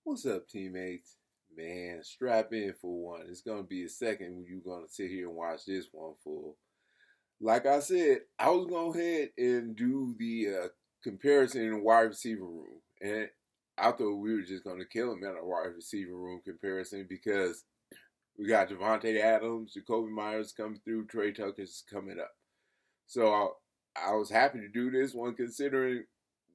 What's up, teammates? Man, strap in for one. It's going to be a second when you're going to sit here and watch this one full. Like I said, I was going to go ahead and do the comparison in the wide receiver room. And I thought we were just going to kill him in a wide receiver room comparison because we got Devontae Adams, Jacoby Myers coming through, Trey Tucker's coming up. So I was happy to do this one considering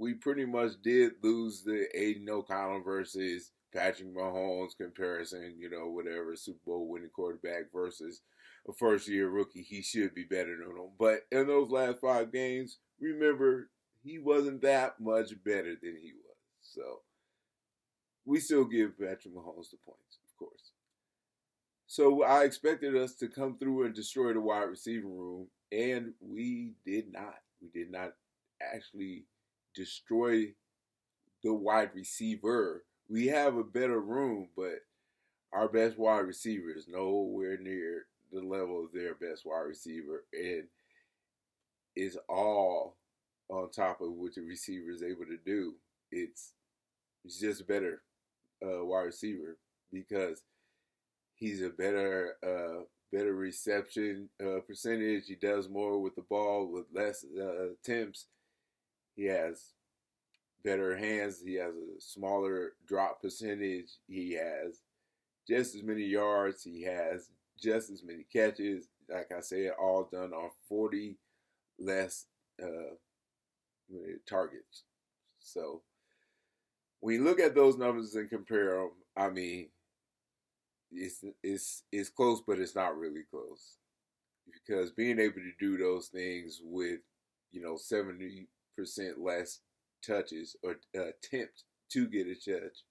we pretty much did lose the Aiden O'Connell versus Patrick Mahomes comparison, whatever, Super Bowl winning quarterback versus a first year rookie. He should be better than him. But in those last 5 games, remember, he wasn't that much better than he was. So we still give Patrick Mahomes the points, of course. So I expected us to come through and destroy the wide receiver room, and we did not. We did not actually destroy the wide receiver. We have a better room, but our best wide receiver is nowhere near the level of their best wide receiver, and it's all on top of what the receiver is able to do. It's just a better wide receiver because he's a better reception percentage. He does more with the ball with less attempts. He has better hands. He has a smaller drop percentage. He has just as many yards. He has just as many catches. Like I said, all done on 40 less targets. So when you look at those numbers and compare them, I mean, it's close, but it's not really close because being able to do those things with 70% less touches or attempts to get a touch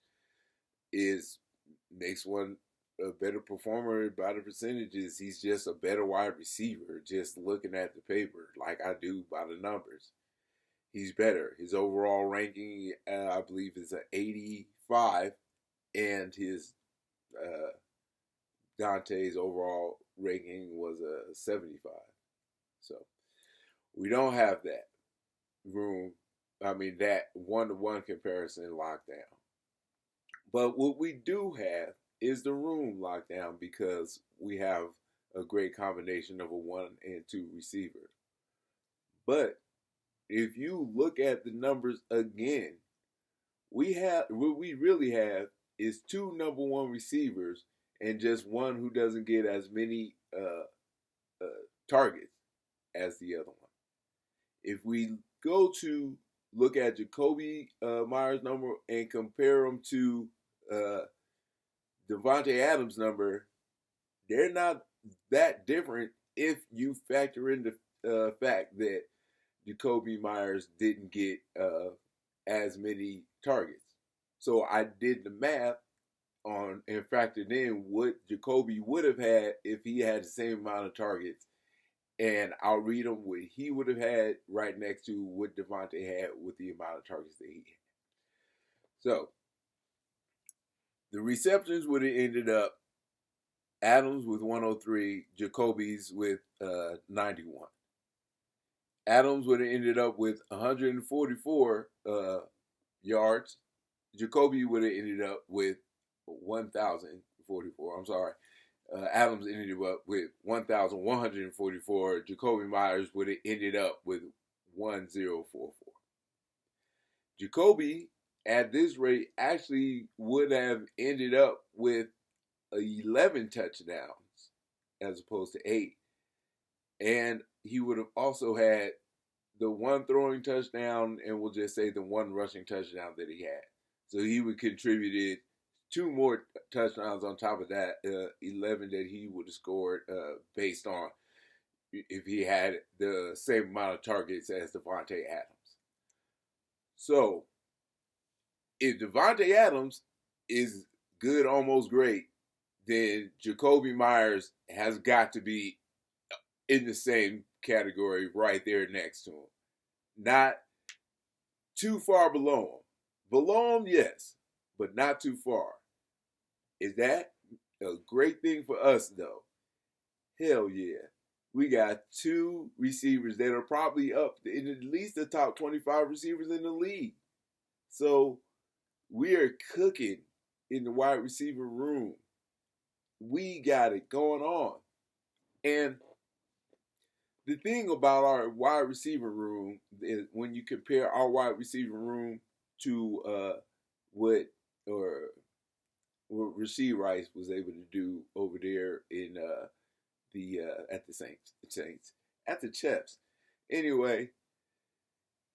makes one a better performer by the percentages. He's just a better wide receiver just looking at the paper like I do by the numbers. He's better. His overall ranking, I believe, is an 85, and his Dante's overall ranking was a 75. So we don't have that room. I mean, that one-to-one comparison lockdown. But what we do have is the room lockdown because we have a great combination of a 1 and 2 receiver. But if you look at the numbers again, what we really have is 2 number 1 receivers and just one who doesn't get as many targets as the other one. If we go to look at Jacoby Myers' number and compare them to Devontae Adams' number, they're not that different if you factor in the fact that Jacoby Myers didn't get as many targets. So I did the math on and factored in what Jacoby would have had if he had the same amount of targets. And I'll read them what he would have had right next to what Devontae had with the amount of targets that he had. So the receptions would have ended up Adams with 103, Jacoby's with 91. Adams would have ended up with 144 yards. Jacoby would have ended up with 1,044. I'm sorry. Adams ended up with 1,144. Jacoby Myers would have ended up with 1,044. Jacoby, at this rate, actually would have ended up with 11 touchdowns as opposed to 8. And he would have also had the 1 throwing touchdown and we'll just say the 1 rushing touchdown that he had. So he would contributed 2 more touchdowns on top of that 11 that he would have scored based on if he had the same amount of targets as Devontae Adams. So if Devontae Adams is good, almost great, then Jacoby Myers has got to be in the same category right there next to him. Not too far below him. Below him, yes, but not too far. Is that a great thing for us, though? Hell yeah. We got 2 receivers that are probably up in at least the top 25 receivers in the league. So we are cooking in the wide receiver room. We got it going on. And the thing about our wide receiver room is when you compare our wide receiver room to what or what Rasheed Rice was able to do over there in the at the Saints at the Chiefs. Anyway,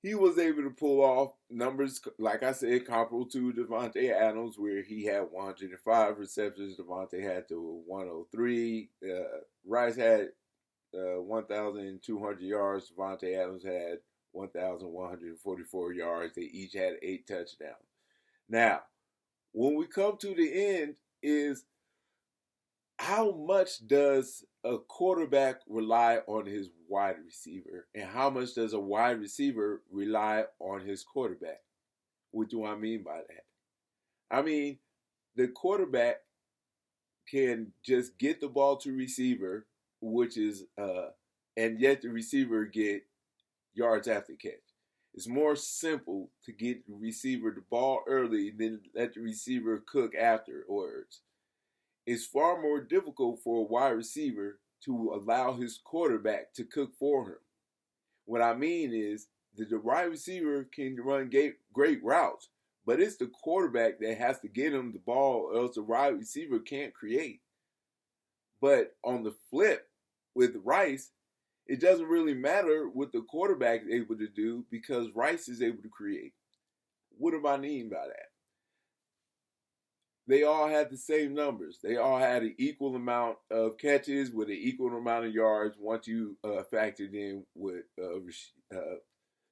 he was able to pull off numbers, like I said, comparable to Davante Adams, where he had 105 receptions. Davante had to 103. Rice had 1,200 yards. Davante Adams had 1,144 yards. They each had 8 touchdowns. Now, when we come to the end, is how much does a quarterback rely on his wide receiver, and how much does a wide receiver rely on his quarterback? What do I mean by that? I mean, the quarterback can just get the ball to receiver, which is, and yet the receiver get yards after catch. It's more simple to get the receiver the ball early than let the receiver cook afterwards. It's far more difficult for a wide receiver to allow his quarterback to cook for him. What I mean is that the wide receiver can run great routes, but it's the quarterback that has to get him the ball, or else the wide receiver can't create. But on the flip, with Rice, it doesn't really matter what the quarterback is able to do because Rice is able to create. What do I mean by that? They all had the same numbers. They all had an equal amount of catches with an equal amount of yards once you factored in what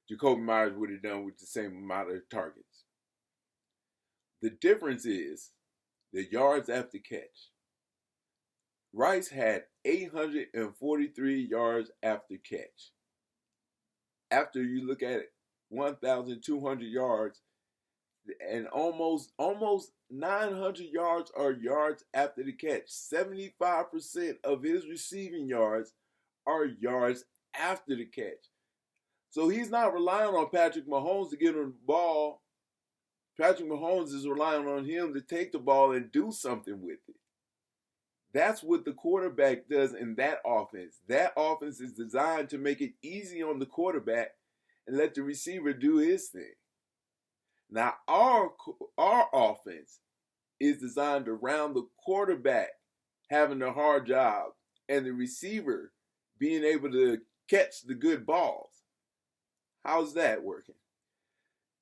Jacoby Myers would have done with the same amount of targets. The difference is the yards after catch. Rice had 843 yards after catch. After you look at it, 1,200 yards, and almost 900 yards are yards after the catch. 75% of his receiving yards are yards after the catch. So he's not relying on Patrick Mahomes to get him the ball. Patrick Mahomes is relying on him to take the ball and do something with it. That's what the quarterback does in that offense. That offense is designed to make it easy on the quarterback and let the receiver do his thing. Now, our offense is designed around the quarterback having the hard job and the receiver being able to catch the good balls. How's that working?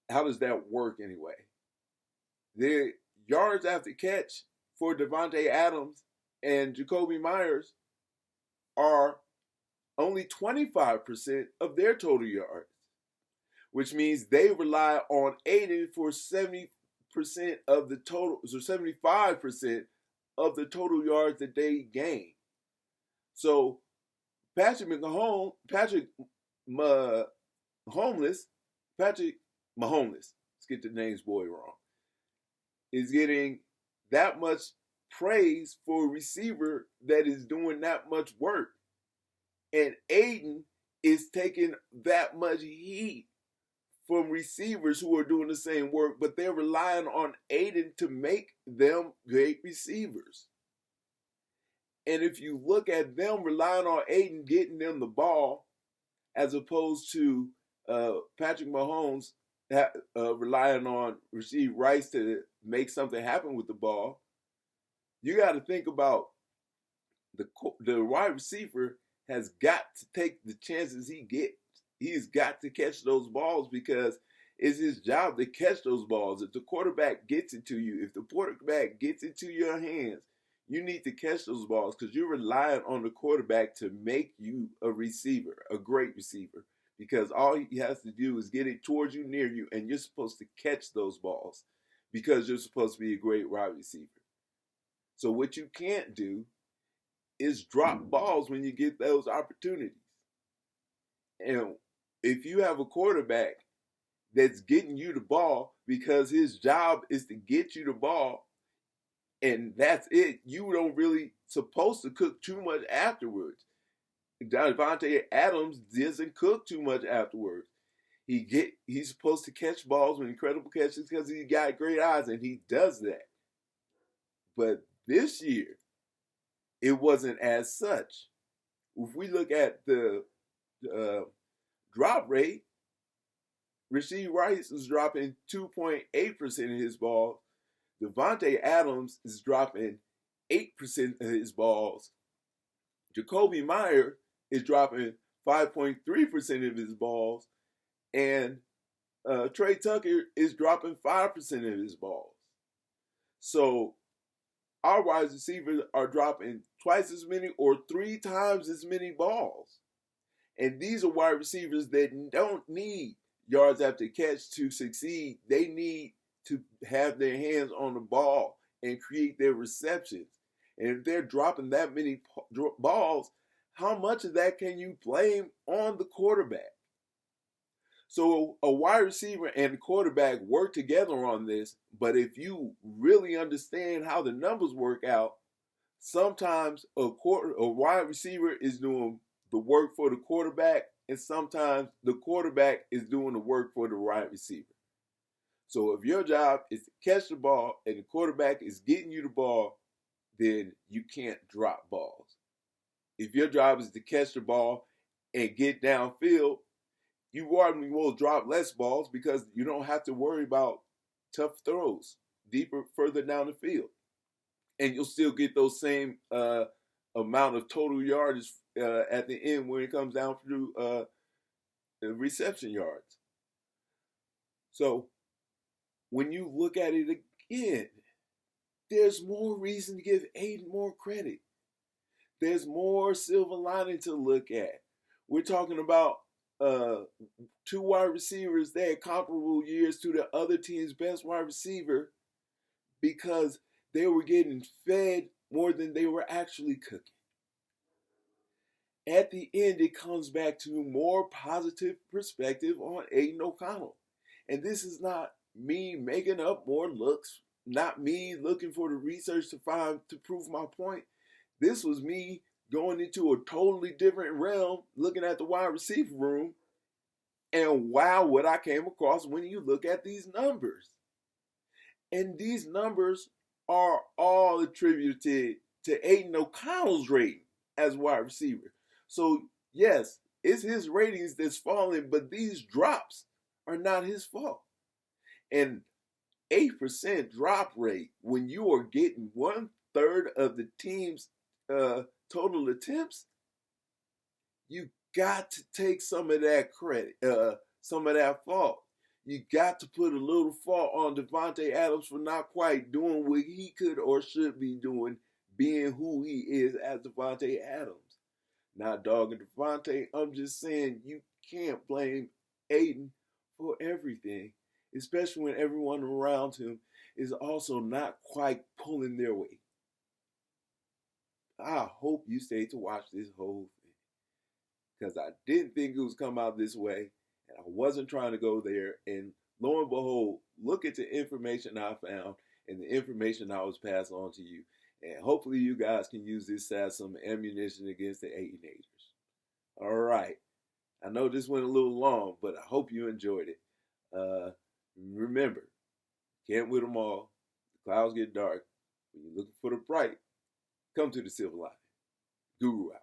How does that work anyway? The yards after catch for Davante Adams and Jacoby Myers are only 25% of their total yards, which means they rely on Aiden for 70% of the total, so 75% of the total yards that they gain. So Patrick Mahomes, let's get the names boy wrong, is getting that much praise for a receiver that is doing that much work. And Aiden is taking that much heat from receivers who are doing the same work, but they're relying on Aiden to make them great receivers. And if you look at them relying on Aiden getting them the ball, as opposed to Patrick Mahomes relying on Rasheed Rice to make something happen with the ball, you got to think about the wide receiver has got to take the chances he gets. He's got to catch those balls because it's his job to catch those balls. If the quarterback gets it to you, if the quarterback gets it to your hands, you need to catch those balls because you're relying on the quarterback to make you a receiver, a great receiver, because all he has to do is get it towards you, near you, and you're supposed to catch those balls because you're supposed to be a great wide receiver. So what you can't do is drop balls when you get those opportunities. And if you have a quarterback that's getting you the ball because his job is to get you the ball, and that's it, you don't really supposed to cook too much afterwards. Davante Adams doesn't cook too much afterwards. He's supposed to catch balls with incredible catches because he got great eyes, and he does that. But this year, it wasn't as such. If we look at the uh, drop rate, Rasheed Rice is dropping 2.8% of his balls. Devontae Adams is dropping 8% of his balls. Jacoby Meyer is dropping 5.3% of his balls. And Trey Tucker is dropping 5% of his balls. So our wide receivers are dropping twice as many or 3 times as many balls. And these are wide receivers that don't need yards after catch to succeed. They need to have their hands on the ball and create their receptions. And if they're dropping that many balls, how much of that can you blame on the quarterback? So a wide receiver and the quarterback work together on this, but if you really understand how the numbers work out, sometimes a wide receiver is doing the work for the quarterback, and sometimes the quarterback is doing the work for the wide receiver. So if your job is to catch the ball and the quarterback is getting you the ball, then you can't drop balls. If your job is to catch the ball and get downfield, you probably will drop less balls because you don't have to worry about tough throws further down the field. And you'll still get those same amount of total yardage at the end when it comes down to reception yards. So when you look at it again, there's more reason to give Aiden more credit. There's more silver lining to look at. We're talking about 2 wide receivers that had comparable years to the other team's best wide receiver because they were getting fed more than they were actually cooking. At the end, it comes back to more positive perspective on Aiden O'Connell. And this is not me making up more looks, not me looking for the research to prove my point. This was me going into a totally different realm, looking at the wide receiver room, and wow, what I came across when you look at these numbers. And these numbers are all attributed to Aiden O'Connell's rating as wide receiver. So yes, it's his ratings that's falling, but these drops are not his fault. And 8% drop rate when you are getting 1/3 of the team's total attempts, you got to take some of that credit, some of that fault. You got to put a little fault on Devontae Adams for not quite doing what he could or should be doing, being who he is as Devontae Adams. Not dogging Devontae, I'm just saying you can't blame Aiden for everything, especially when everyone around him is also not quite pulling their weight. I hope you stayed to watch this whole thing because I didn't think it was come out this way, and I wasn't trying to go there. And lo and behold, look at the information I found and the information I was passed on to you. And hopefully you guys can use this as some ammunition against the Aidenators. All right. I know this went a little long, but I hope you enjoyed it. Remember, can't win them all. The clouds get dark. When you're looking for the bright, come to the silver lining. Guru out.